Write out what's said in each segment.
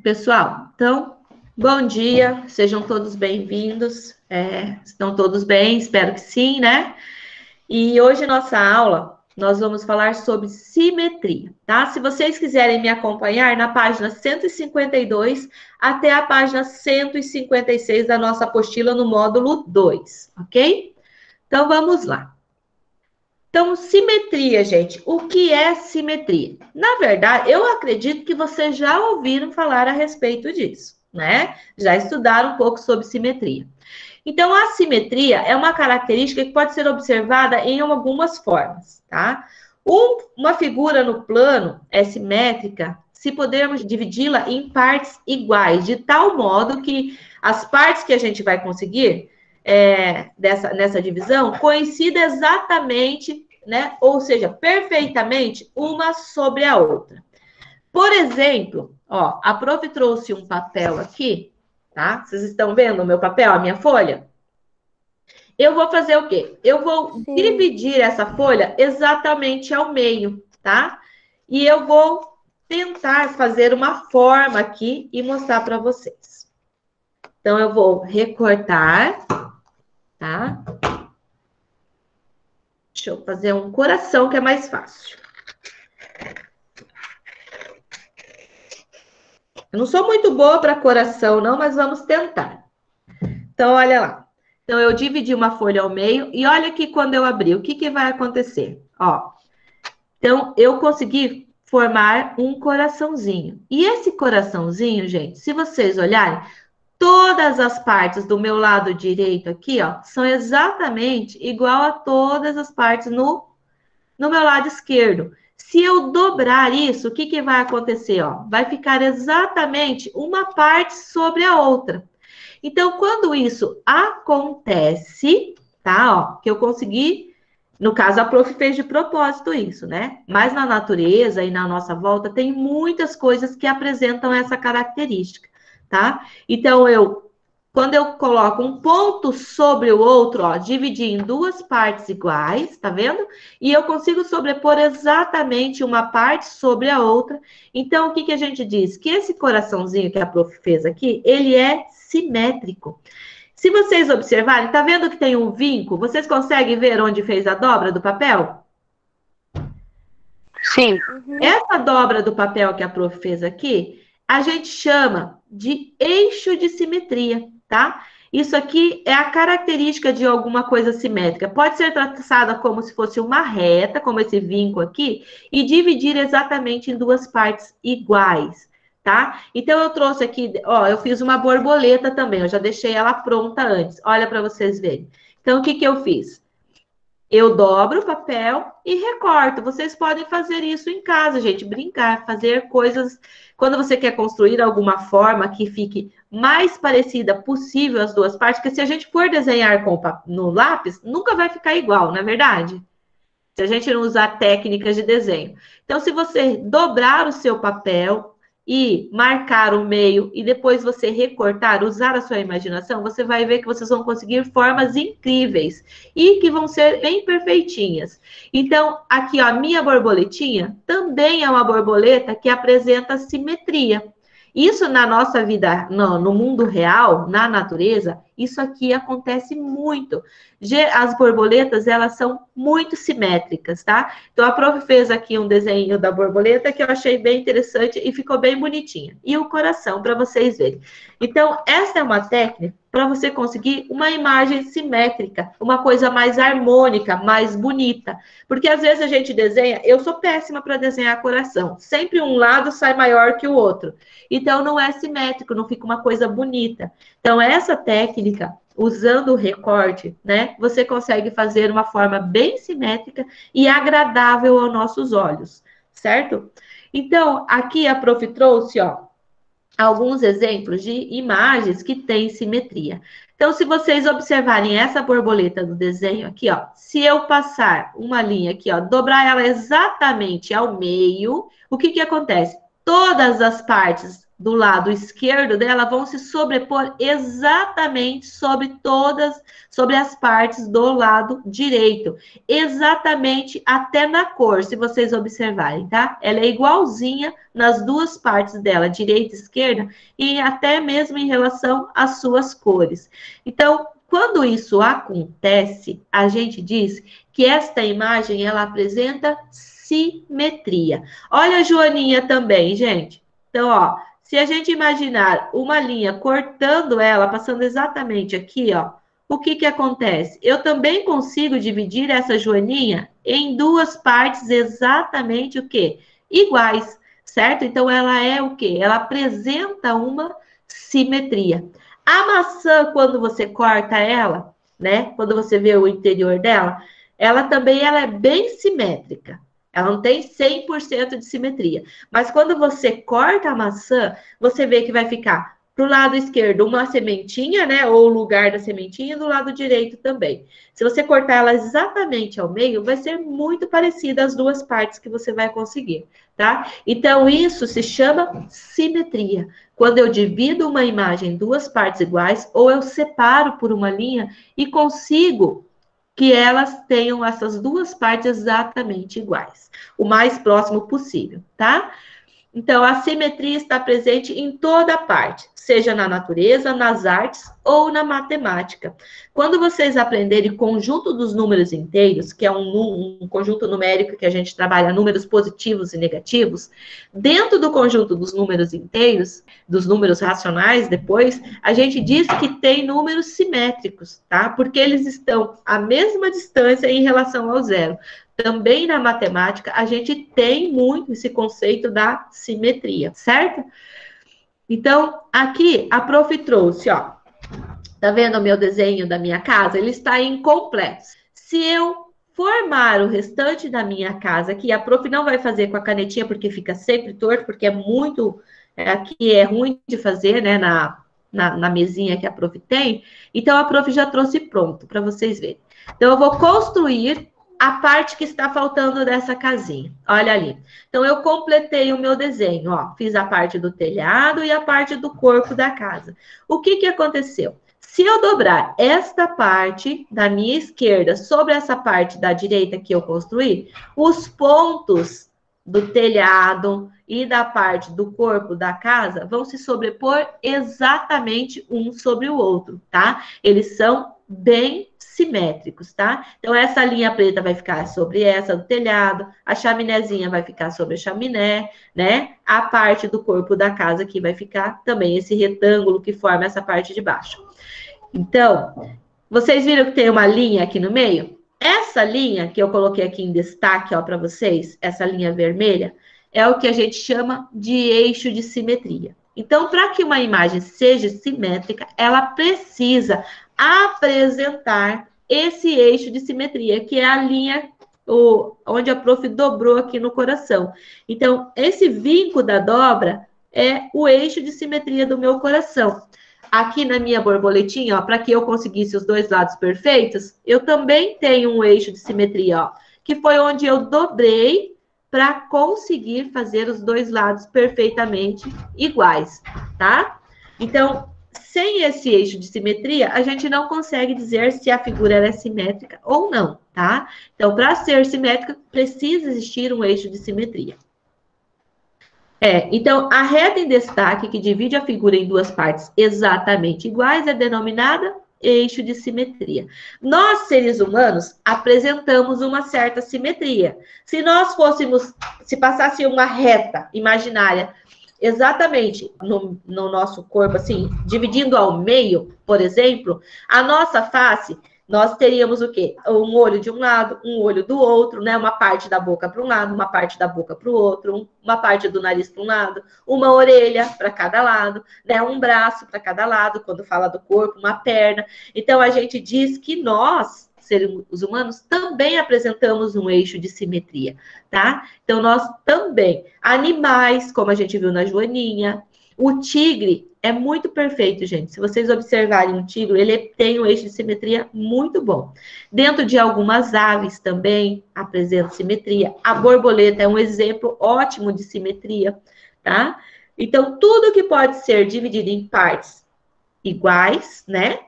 Pessoal, então, bom dia, sejam todos bem-vindos. Estão todos bem? Espero que sim, né? E hoje, nossa aula, nós vamos falar sobre simetria, tá? Se vocês quiserem me acompanhar na página 152 até a página 156 da nossa apostila no módulo 2, ok? Então, vamos lá. Então, simetria, gente. O que é simetria? Na verdade, eu acredito que vocês já ouviram falar a respeito disso, né? Já estudaram um pouco sobre simetria. Então, a simetria é uma característica que pode ser observada em algumas formas, tá? Uma figura no plano é simétrica se pudermos dividi-la em partes iguais, de tal modo que as partes que a gente vai conseguir nessa divisão coincidem exatamente, né? Ou seja, perfeitamente uma sobre a outra. Por exemplo, ó, a prof trouxe um papel aqui, tá? Vocês estão vendo o meu papel, a minha folha? Eu vou fazer o quê? Eu vou dividir essa folha exatamente ao meio, tá? E eu vou tentar fazer uma forma aqui e mostrar para vocês. Então, eu vou recortar, tá? Deixa eu fazer um coração que é mais fácil. Eu não sou muito boa para coração, não, mas vamos tentar. Então, olha lá. Então, eu dividi uma folha ao meio e olha aqui quando eu abrir, o que vai acontecer? Ó, então, eu consegui formar um coraçãozinho. E esse coraçãozinho, gente, se vocês olharem, todas as partes do meu lado direito aqui, ó, são exatamente igual a todas as partes no meu lado esquerdo. Se eu dobrar isso, o que vai acontecer? Ó? Vai ficar exatamente uma parte sobre a outra. Então, quando isso acontece, tá? Ó, que eu consegui, no caso, a prof fez de propósito isso, né? Mas na natureza e na nossa volta tem muitas coisas que apresentam essa característica, tá? Então, quando eu coloco um ponto sobre o outro, ó, dividir em duas partes iguais, tá vendo? E eu consigo sobrepor exatamente uma parte sobre a outra. Então, o que a gente diz? Que esse coraçãozinho que a prof fez aqui, ele é simétrico. Se vocês observarem, tá vendo que tem um vinco? Vocês conseguem ver onde fez a dobra do papel? Sim. Essa dobra do papel que a prof fez aqui, a gente chama de eixo de simetria, tá? Isso aqui é a característica de alguma coisa simétrica. Pode ser traçada como se fosse uma reta, como esse vinco aqui, e dividir exatamente em duas partes iguais, tá? Então, eu trouxe aqui, ó, eu fiz uma borboleta também, eu já deixei ela pronta antes. Olha para vocês verem. Então, o que eu fiz? Eu dobro o papel e recorto. Vocês podem fazer isso em casa, gente. Brincar, fazer coisas. Quando você quer construir alguma forma que fique mais parecida possível as duas partes, porque se a gente for desenhar no lápis, nunca vai ficar igual, não é verdade? Se a gente não usar técnicas de desenho. Então, se você dobrar o seu papel e marcar o meio e depois você recortar, usar a sua imaginação, você vai ver que vocês vão conseguir formas incríveis e que vão ser bem perfeitinhas. Então, aqui, ó, a minha borboletinha também é uma borboleta que apresenta simetria. Isso na nossa vida, no mundo real, na natureza, isso aqui acontece muito. As borboletas, elas são muito simétricas, tá? Então, a prof fez aqui um desenho da borboleta que eu achei bem interessante e ficou bem bonitinha. E o coração, para vocês verem. Então, essa é uma técnica para você conseguir uma imagem simétrica, uma coisa mais harmônica, mais bonita. Porque às vezes a gente desenha, eu sou péssima para desenhar coração. Sempre um lado sai maior que o outro. Então, não é simétrico, não fica uma coisa bonita. Então, essa técnica, usando o recorte, né, você consegue fazer uma forma bem simétrica e agradável aos nossos olhos, certo? Então, aqui a prof trouxe, ó, alguns exemplos de imagens que têm simetria. Então, se vocês observarem essa borboleta do desenho aqui, ó, se eu passar uma linha aqui, ó, dobrar ela exatamente ao meio, o que acontece? Todas as partes do lado esquerdo dela vão se sobrepor exatamente sobre as partes do lado direito. Exatamente até na cor, se vocês observarem, tá? Ela é igualzinha nas duas partes dela, direita e esquerda, e até mesmo em relação às suas cores. Então, quando isso acontece, a gente diz que esta imagem, ela apresenta simetria. Olha a Joaninha também, gente. Então, ó, se a gente imaginar uma linha cortando ela, passando exatamente aqui, ó, o que que acontece? Eu também consigo dividir essa joaninha em duas partes exatamente o quê? Iguais, certo? Então, ela é o quê? Ela apresenta uma simetria. A maçã, quando você corta ela, né? Quando você vê o interior dela, ela também ela é bem simétrica. Ela não tem 100% de simetria. Mas quando você corta a maçã, você vê que vai ficar para o lado esquerdo uma sementinha, né? Ou o lugar da sementinha, e do lado direito também. Se você cortar ela exatamente ao meio, vai ser muito parecida as duas partes que você vai conseguir, tá? Então, isso se chama simetria. Quando eu divido uma imagem em duas partes iguais, ou eu separo por uma linha e consigo que elas tenham essas duas partes exatamente iguais, o mais próximo possível, tá? Então, a simetria está presente em toda parte, seja na natureza, nas artes ou na matemática. Quando vocês aprenderem conjunto dos números inteiros, que é um conjunto numérico que a gente trabalha números positivos e negativos, dentro do conjunto dos números inteiros, dos números racionais, depois, a gente diz que tem números simétricos, tá? Porque eles estão à mesma distância em relação ao zero. Também na matemática, a gente tem muito esse conceito da simetria, certo? Então, aqui a prof trouxe, ó. Tá vendo o meu desenho da minha casa? Ele está incompleto. Se eu formar o restante da minha casa aqui, a prof não vai fazer com a canetinha, porque fica sempre torto, porque é muito... Aqui é ruim de fazer, né, na mesinha que a prof tem. Então, a prof já trouxe pronto, para vocês verem. Então, eu vou construir a parte que está faltando dessa casinha. Olha ali. Então, eu completei o meu desenho, ó. Fiz a parte do telhado e a parte do corpo da casa. O que que aconteceu? Se eu dobrar esta parte da minha esquerda sobre essa parte da direita que eu construí, os pontos do telhado e da parte do corpo da casa vão se sobrepor exatamente um sobre o outro, tá? Eles são bem simétricos, tá? Então, essa linha preta vai ficar sobre essa do telhado, a chaminézinha vai ficar sobre a chaminé, né? A parte do corpo da casa aqui vai ficar também esse retângulo que forma essa parte de baixo. Então, vocês viram que tem uma linha aqui no meio? Essa linha que eu coloquei aqui em destaque, ó, para vocês, essa linha vermelha, é o que a gente chama de eixo de simetria. Então, para que uma imagem seja simétrica, ela precisa apresentar esse eixo de simetria, que é a linha onde a prof dobrou aqui no coração. Então, esse vinco da dobra é o eixo de simetria do meu coração. Aqui na minha borboletinha, ó, para que eu conseguisse os dois lados perfeitos, eu também tenho um eixo de simetria, ó, que foi onde eu dobrei para conseguir fazer os dois lados perfeitamente iguais, tá? Então, sem esse eixo de simetria, a gente não consegue dizer se a figura é simétrica ou não, tá? Então, para ser simétrica, precisa existir um eixo de simetria. Então, a reta em destaque que divide a figura em duas partes exatamente iguais é denominada eixo de simetria. Nós, seres humanos, apresentamos uma certa simetria. Se nós fôssemos, se passasse uma reta imaginária exatamente no nosso corpo, assim, dividindo ao meio, por exemplo, a nossa face, nós teríamos o quê? Um olho de um lado, um olho do outro, né? Uma parte da boca para um lado, uma parte da boca para o outro, uma parte do nariz para um lado, uma orelha para cada lado, né? Um braço para cada lado, quando fala do corpo, uma perna. Então, a gente diz que nós, seres humanos, também apresentamos um eixo de simetria, tá? Então, nós também. Animais, como a gente viu na Joaninha, o tigre é muito perfeito, gente. Se vocês observarem um tigre, ele tem um eixo de simetria muito bom. Dentro de algumas aves também apresenta simetria. A borboleta é um exemplo ótimo de simetria, tá? Então, tudo que pode ser dividido em partes iguais, né?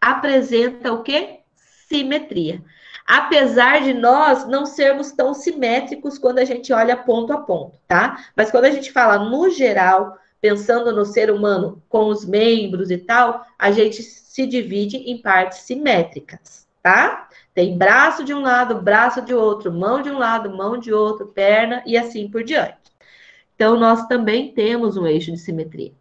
Apresenta o quê? Simetria. Apesar de nós não sermos tão simétricos quando a gente olha ponto a ponto, tá? Mas quando a gente fala no geral, pensando no ser humano com os membros e tal, a gente se divide em partes simétricas, tá? Tem braço de um lado, braço de outro, mão de um lado, mão de outro, perna e assim por diante. Então, nós também temos um eixo de simetria.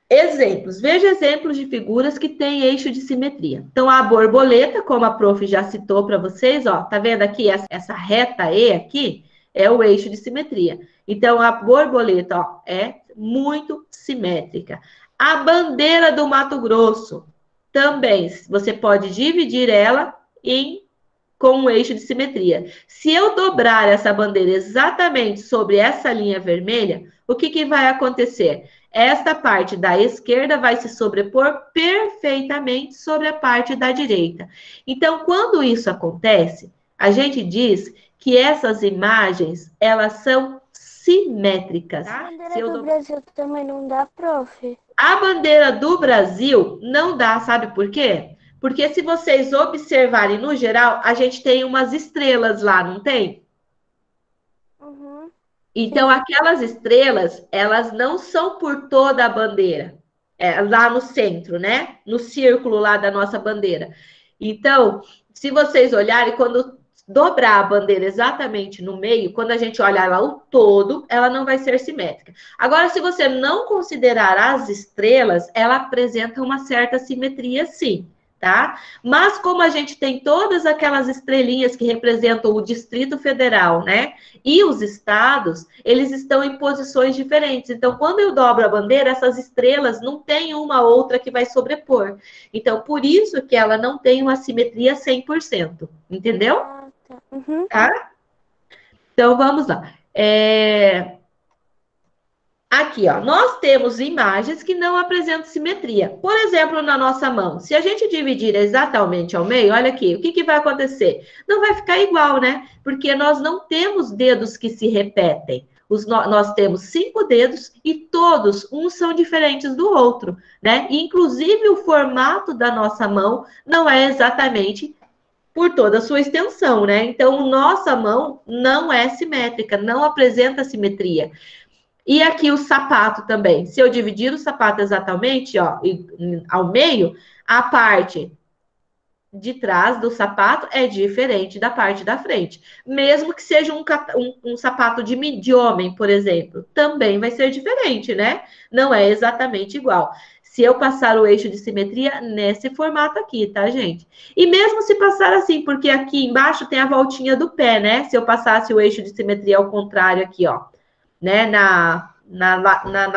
Exemplos. Veja exemplos de figuras que têm eixo de simetria. Então, a borboleta, como a prof já citou para vocês, ó, tá vendo aqui essa reta E aqui? É o eixo de simetria. Então, a borboleta, ó, é muito simétrica. A bandeira do Mato Grosso também, você pode dividir ela com um eixo de simetria. Se eu dobrar essa bandeira exatamente sobre essa linha vermelha, o que vai acontecer? Esta parte da esquerda vai se sobrepor perfeitamente sobre a parte da direita. Então, quando isso acontece, a gente diz que essas imagens, elas são simétricas. A bandeira do Brasil também não dá, prof? A bandeira do Brasil não dá, sabe por quê? Porque se vocês observarem no geral, a gente tem umas estrelas lá, não tem? Uhum. Então, Sim. aquelas estrelas, elas não são por toda a bandeira, lá no centro, né? No círculo lá da nossa bandeira. Então, se vocês olharem, quando dobrar a bandeira exatamente no meio, quando a gente olhar lá o todo, ela não vai ser simétrica. Agora, se você não considerar as estrelas, ela apresenta uma certa simetria, sim. Tá? Mas como a gente tem todas aquelas estrelinhas que representam o Distrito Federal, né? E os estados, eles estão em posições diferentes. Então, quando eu dobro a bandeira, essas estrelas não tem uma outra que vai sobrepor. Então, por isso que ela não tem uma simetria 100%. Entendeu? Ah, tá. Uhum. Tá? Então, vamos lá. Aqui, ó, nós temos imagens que não apresentam simetria. Por exemplo, na nossa mão, se a gente dividir exatamente ao meio, olha aqui, o que vai acontecer? Não vai ficar igual, né? Porque nós não temos dedos que se repetem. Nós temos 5 dedos e todos, uns são diferentes do outro, né? Inclusive, o formato da nossa mão não é exatamente por toda a sua extensão, né? Então, nossa mão não é simétrica, não apresenta simetria. E aqui o sapato também. Se eu dividir o sapato exatamente, ó, ao meio, a parte de trás do sapato é diferente da parte da frente. Mesmo que seja um sapato de homem, por exemplo, também vai ser diferente, né? Não é exatamente igual. Se eu passar o eixo de simetria nesse formato aqui, tá, gente? E mesmo se passar assim, porque aqui embaixo tem a voltinha do pé, né? Se eu passasse o eixo de simetria ao contrário aqui, ó, né, na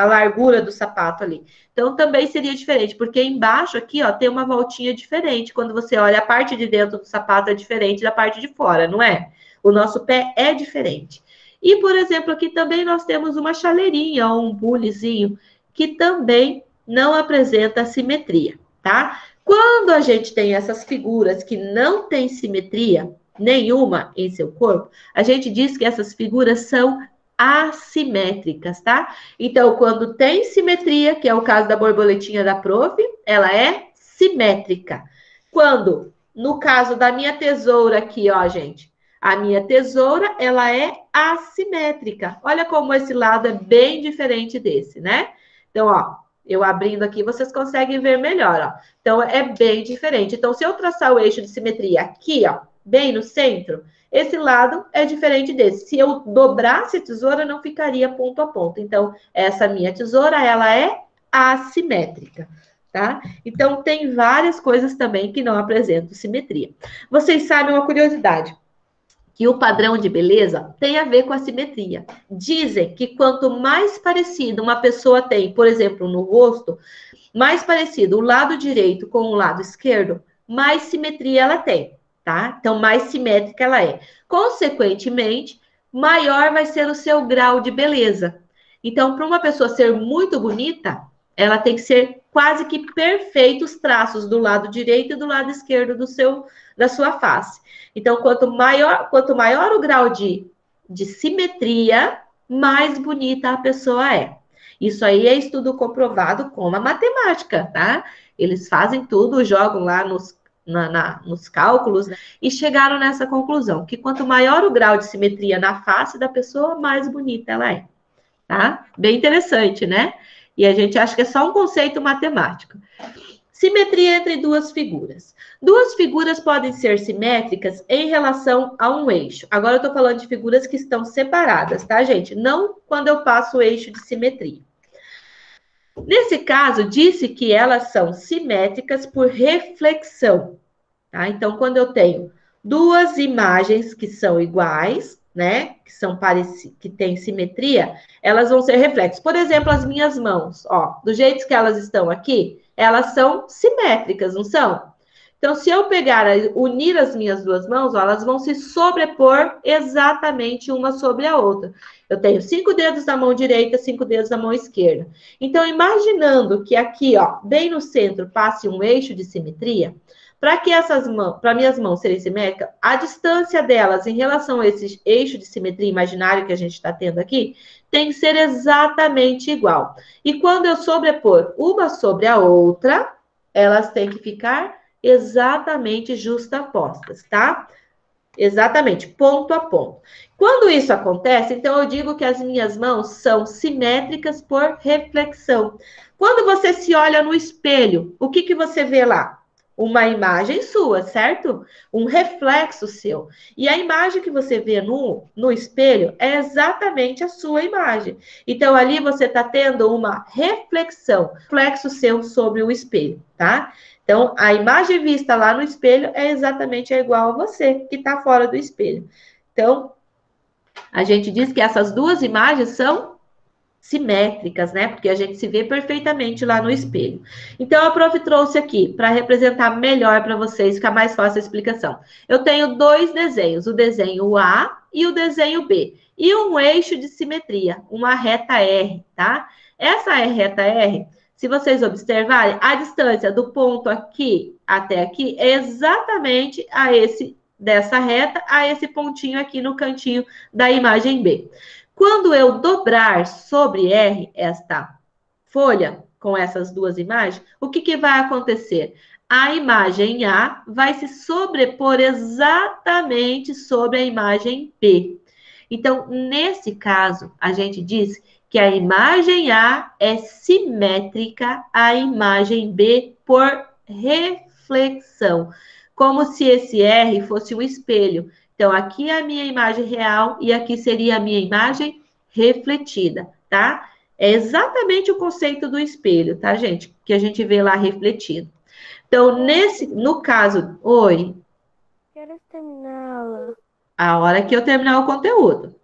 largura do sapato ali. Então, também seria diferente, porque embaixo aqui, ó, tem uma voltinha diferente. Quando você olha, a parte de dentro do sapato é diferente da parte de fora, não é? O nosso pé é diferente. E, por exemplo, aqui também nós temos uma chaleirinha, ou um bulezinho, que também não apresenta simetria, tá? Quando a gente tem essas figuras que não têm simetria nenhuma em seu corpo, a gente diz que essas figuras são assimétricas, tá? Então, quando tem simetria, que é o caso da borboletinha da prof, ela é simétrica. Quando, no caso da minha tesoura aqui, ó, gente, a minha tesoura, ela é assimétrica. Olha como esse lado é bem diferente desse, né? Então, ó, eu abrindo aqui, vocês conseguem ver melhor, ó. Então, é bem diferente. Então, se eu traçar o eixo de simetria aqui, ó, bem no centro, esse lado é diferente desse. Se eu dobrasse a tesoura, não ficaria ponto a ponto. Então, essa minha tesoura, ela é assimétrica, tá? Então, tem várias coisas também que não apresentam simetria. Vocês sabem uma curiosidade, que o padrão de beleza tem a ver com a simetria. Dizem que quanto mais parecido uma pessoa tem, por exemplo, no rosto, mais parecido o lado direito com o lado esquerdo, mais simetria ela tem, tá? Então, mais simétrica ela é. Consequentemente, maior vai ser o seu grau de beleza. Então, para uma pessoa ser muito bonita, ela tem que ser quase que perfeito os traços do lado direito e do lado esquerdo da sua face. Então, quanto maior o grau de simetria, mais bonita a pessoa é. Isso aí é estudo comprovado com a matemática, tá? Eles fazem tudo, jogam lá nos cálculos, né? E chegaram nessa conclusão, que quanto maior o grau de simetria na face da pessoa, mais bonita ela é, tá? Bem interessante, né? E a gente acha que é só um conceito matemático. Simetria entre duas figuras. Duas figuras podem ser simétricas em relação a um eixo. Agora eu estou falando de figuras que estão separadas, tá, gente? Não quando eu passo o eixo de simetria. Nesse caso, disse que elas são simétricas por reflexão, tá? Então, quando eu tenho duas imagens que são iguais, né, que são parecidas, que têm simetria, elas vão ser reflexos. Por exemplo, as minhas mãos, ó, do jeito que elas estão aqui, elas são simétricas, não são? Então, se eu pegar, unir as minhas duas mãos, ó, elas vão se sobrepor exatamente uma sobre a outra. Eu tenho 5 dedos na mão direita, 5 dedos na mão esquerda. Então, imaginando que aqui, ó, bem no centro, passe um eixo de simetria, para que para minhas mãos serem simétricas, a distância delas em relação a esse eixo de simetria imaginário que a gente está tendo aqui, tem que ser exatamente igual. E quando eu sobrepor uma sobre a outra, elas têm que ficar exatamente justapostas, tá? Exatamente, ponto a ponto. Quando isso acontece, então eu digo que as minhas mãos são simétricas por reflexão. Quando você se olha no espelho, o que você vê lá? Uma imagem sua, certo? Um reflexo seu. E a imagem que você vê no espelho é exatamente a sua imagem. Então, ali você está tendo uma reflexo seu sobre o espelho, tá? Então, a imagem vista lá no espelho é exatamente igual a você, que está fora do espelho. Então, a gente diz que essas duas imagens são simétricas, né? Porque a gente se vê perfeitamente lá no espelho. Então, a prof trouxe aqui para representar melhor para vocês, ficar mais fácil a explicação. Eu tenho dois desenhos, o desenho A e o desenho B. E um eixo de simetria, uma reta R, tá? Essa reta R, se vocês observarem, a distância do ponto aqui até aqui é exatamente dessa reta a esse pontinho aqui no cantinho da imagem B. Quando eu dobrar sobre R esta folha com essas duas imagens, o que vai acontecer? A imagem A vai se sobrepor exatamente sobre a imagem B. Então, nesse caso, a gente diz que a imagem A é simétrica à imagem B por reflexão, como se esse R fosse um espelho. Então, aqui é a minha imagem real e aqui seria a minha imagem refletida, tá? É exatamente o conceito do espelho, tá, gente? Que a gente vê lá refletido. Então, no caso... Oi? Quero terminá-la. A hora que eu terminar o conteúdo.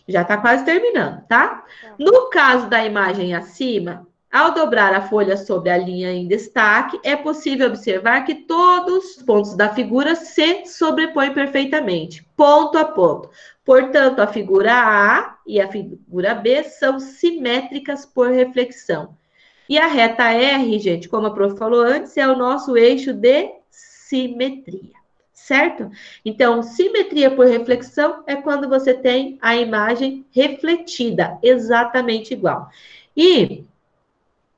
Já está quase terminando, tá? No caso da imagem acima, ao dobrar a folha sobre a linha em destaque, é possível observar que todos os pontos da figura se sobrepõem perfeitamente, ponto a ponto. Portanto, a figura A e a figura B são simétricas por reflexão. E a reta R, gente, como a prof falou antes, é o nosso eixo de simetria. Certo? Então, simetria por reflexão é quando você tem a imagem refletida, exatamente igual. E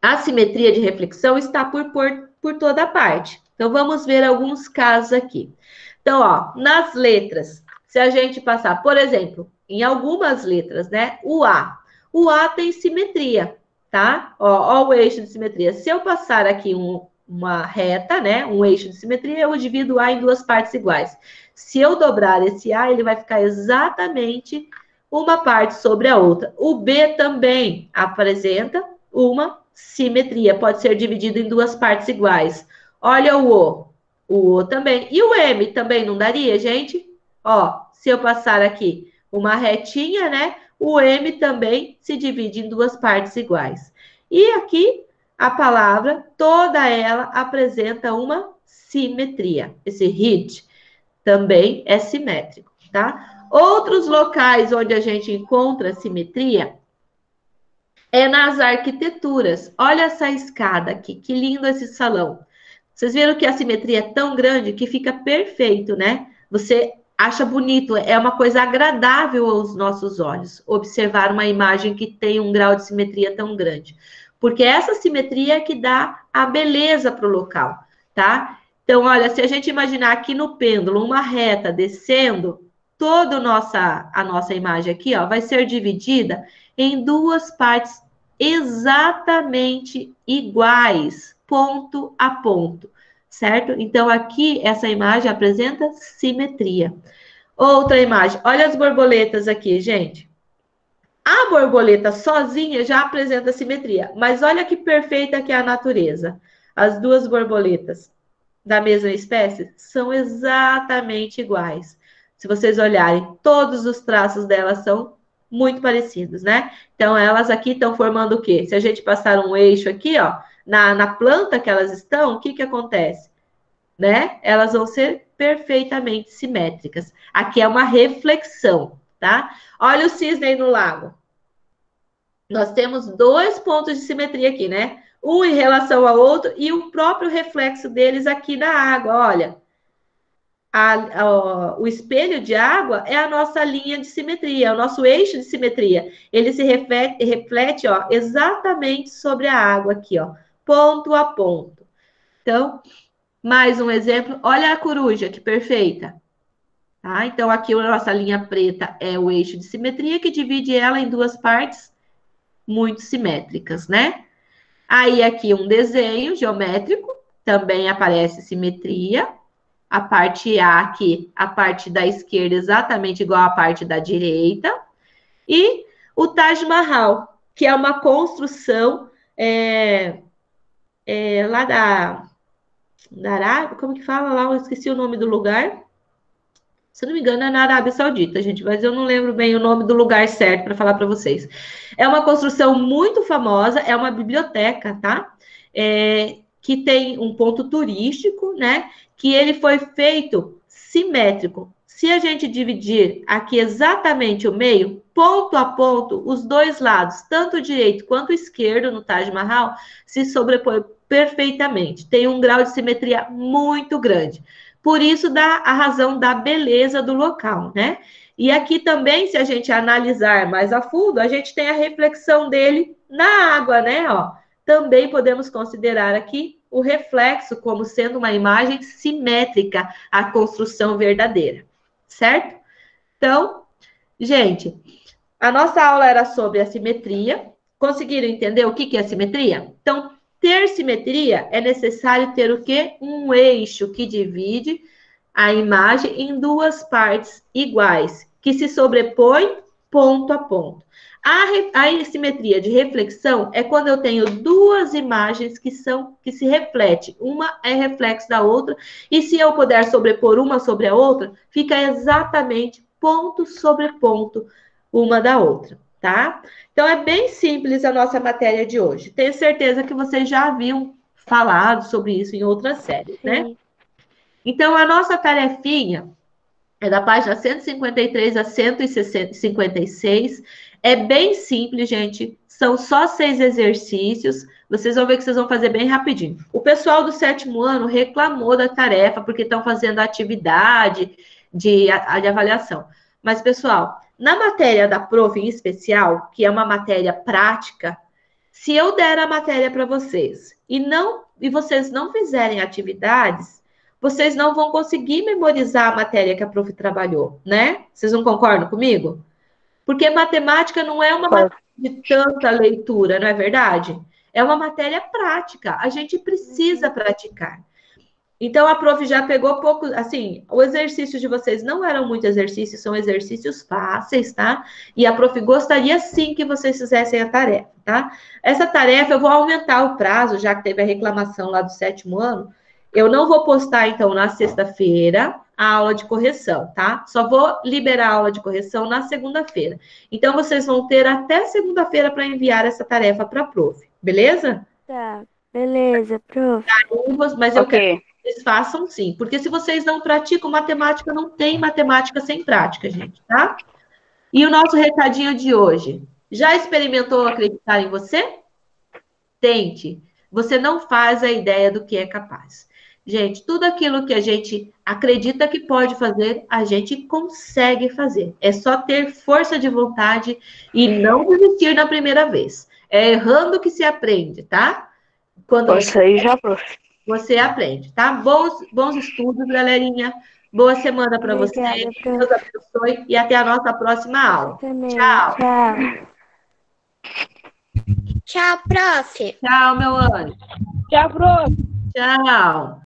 a simetria de reflexão está por toda parte. Então, vamos ver alguns casos aqui. Então, ó, nas letras, se a gente passar, por exemplo, em algumas letras, né? O A tem simetria, tá? Ó o eixo de simetria. Se eu passar aqui uma reta, né? Um eixo de simetria, eu divido A em duas partes iguais. Se eu dobrar esse A, ele vai ficar exatamente uma parte sobre a outra. O B também apresenta uma simetria, pode ser dividido em duas partes iguais. Olha o O também. E o M também não daria, gente? Ó, se eu passar aqui uma retinha, né? O M também se divide em duas partes iguais. E aqui a palavra, toda ela apresenta uma simetria. Esse read também é simétrico, tá? Outros locais onde a gente encontra simetria é nas arquiteturas. Olha essa escada aqui, que lindo esse salão. Vocês viram que a simetria é tão grande que fica perfeito, né? Você acha bonito, é uma coisa agradável aos nossos olhos, observar uma imagem que tem um grau de simetria tão grande. Porque essa simetria é que dá a beleza para o local, tá? Então, olha, se a gente imaginar aqui no pêndulo uma reta descendo, toda a nossa imagem aqui, ó, vai ser dividida em duas partes exatamente iguais, ponto a ponto, certo? Então, aqui, essa imagem apresenta simetria. Outra imagem, olha as borboletas aqui, gente. A borboleta sozinha já apresenta simetria, mas olha que perfeita que é a natureza. As duas borboletas da mesma espécie são exatamente iguais. Se vocês olharem, todos os traços delas são muito parecidos, né? Então, elas aqui estão formando o quê? Se a gente passar um eixo aqui, ó, na planta que elas estão, o que que acontece? Né? Elas vão ser perfeitamente simétricas. Aqui é uma reflexão, tá? Olha o cisne aí no lago. Nós temos dois pontos de simetria aqui, né? Um em relação ao outro e o próprio reflexo deles aqui na água. Olha, o espelho de água é a nossa linha de simetria, é o nosso eixo de simetria. Ele se reflete, ó, exatamente sobre a água aqui, ó, ponto a ponto. Então, mais um exemplo. Olha a coruja, que perfeita. Tá? Então, aqui a nossa linha preta é o eixo de simetria, que divide ela em duas partes muito simétricas, né? Aí, aqui um desenho geométrico, também aparece simetria. A parte A aqui, a parte da esquerda exatamente igual à parte da direita. E o Taj Mahal, que é uma construção lá da Arábia, como que fala lá? Eu esqueci o nome do lugar. Se não me engano, é na Arábia Saudita, gente, mas eu não lembro bem o nome do lugar certo para falar para vocês. É uma construção muito famosa, é uma biblioteca, tá? Que tem um ponto turístico, né? Que ele foi feito simétrico. Se a gente dividir aqui exatamente o meio, ponto a ponto, os dois lados, tanto o direito quanto o esquerdo no Taj Mahal, se sobrepõem perfeitamente. Tem um grau de simetria muito grande. Por isso dá a razão da beleza do local, né? E aqui também, se a gente analisar mais a fundo, a gente tem a reflexão dele na água, né? Ó, também podemos considerar aqui o reflexo como sendo uma imagem simétrica à construção verdadeira, certo? Então, gente, a nossa aula era sobre a simetria. Conseguiram entender o que é simetria? Então, ter simetria é necessário ter o quê? Um eixo que divide a imagem em duas partes iguais, que se sobrepõem ponto a ponto. A simetria de reflexão é quando eu tenho duas imagens que se refletem. Uma é reflexo da outra, e se eu puder sobrepor uma sobre a outra, fica exatamente ponto sobre ponto uma da outra, tá? Então, é bem simples a nossa matéria de hoje. Tenho certeza que vocês já haviam falado sobre isso em outras séries, né? Sim. Então, a nossa tarefinha é da página 153 a 156. É bem simples, gente. São só 6 exercícios. Vocês vão ver que vocês vão fazer bem rapidinho. O pessoal do 7º ano reclamou da tarefa porque estão fazendo atividade de avaliação. Mas, pessoal, na matéria da prova em especial, que é uma matéria prática, se eu der a matéria para vocês e vocês não fizerem atividades, vocês não vão conseguir memorizar a matéria que a prof trabalhou, né? Vocês não concordam comigo? Porque matemática não é uma matéria de tanta leitura, não é verdade? É uma matéria prática. A gente precisa praticar. Então, a prof já pegou pouco, assim, o exercício de vocês não eram muitos exercícios, são exercícios fáceis, tá? E a prof gostaria sim que vocês fizessem a tarefa, tá? Essa tarefa eu vou aumentar o prazo, já que teve a reclamação lá do 7º ano. Eu não vou postar, então, na sexta-feira a aula de correção, tá? Só vou liberar a aula de correção na segunda-feira. Então, vocês vão ter até segunda-feira para enviar essa tarefa para a prof, beleza? Tá, beleza, prof. Mas eu quero Ok. que vocês façam sim, porque se vocês não praticam matemática, não tem matemática sem prática, gente, tá? E o nosso recadinho de hoje. Já experimentou acreditar em você? Tente. Você não faz a ideia do que é capaz. Gente, tudo aquilo que a gente acredita que pode fazer, a gente consegue fazer. É só ter força de vontade e não desistir na primeira vez. É errando que se aprende, tá? Quando Isso aí já, prof. você aprende, tá? Bons estudos, galerinha. Boa semana para você. Obrigada, Deus prof. abençoe e até a nossa próxima Você aula. também. Tchau. Tchau. Tchau, prof. Tchau, meu anjo. Tchau, prof. Tchau.